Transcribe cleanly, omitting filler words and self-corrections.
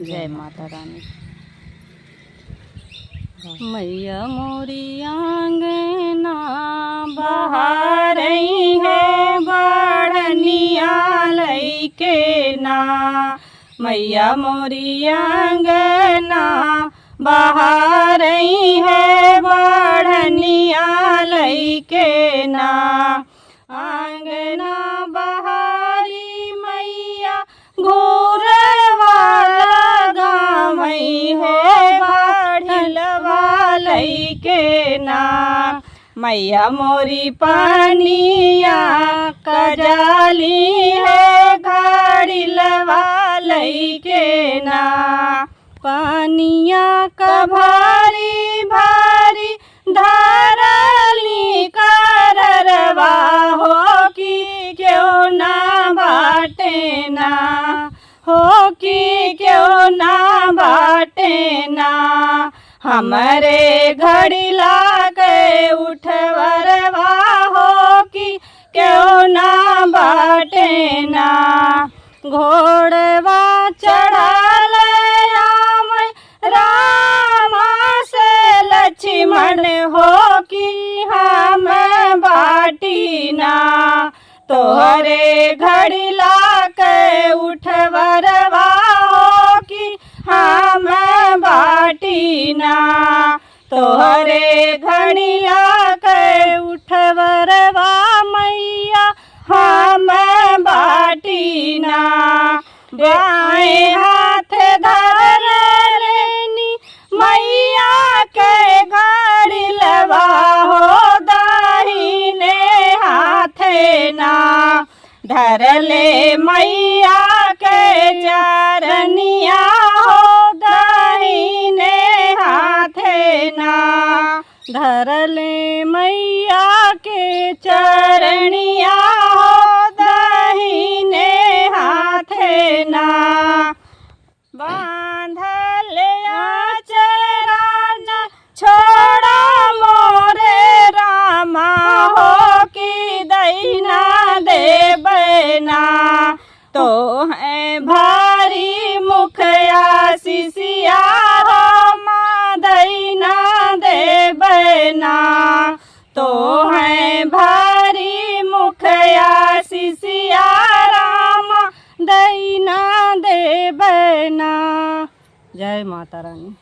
जय माता रानी। मैया मोरी आंगना बहारई है बढ़निया लईके ना। मैया मोरी आंगना बहारई है बढ़निया लईके ना। आंगना बहारी मैया घोरवा लगावई है बढ़लवा लईके ना। मैया मोरी पानिया कजाली है घड़िलवा लईके ना। पानिया का भारी भारी धारली कररवा हो कि क्यों ना बाटे ना। हो कि क्यों ना बाटे ना। हमरे घड़िला के उठवरवा हो कि क्यों ना बाटे ना। घोड़वा चढ़ाल रामा से लक्ष्मण हो कि हम बाटी ना। तोहरे घड़िला के उठवरवा हो कि हम बाटी ना। तोहरे घड़िला के उठवरवा मैया हम बाटी ना। बाएं हाथ धर लेनी मैया के घड़िलवा हो दाहिने हाथे ना। धर ले मैया के चरनिया हो दाहिने हाथे ना। धर ले मैया के चरनिया हो दाहिने हाथे ना। बांधल आचरा छोड़ा मोरे रामा हो कि दैना देबना। तो है भारी मुखया शिशिया हो माँ दैना देबना। तो है भारी मुखया शिशिया रामा दैना देबना। जय माता रानी।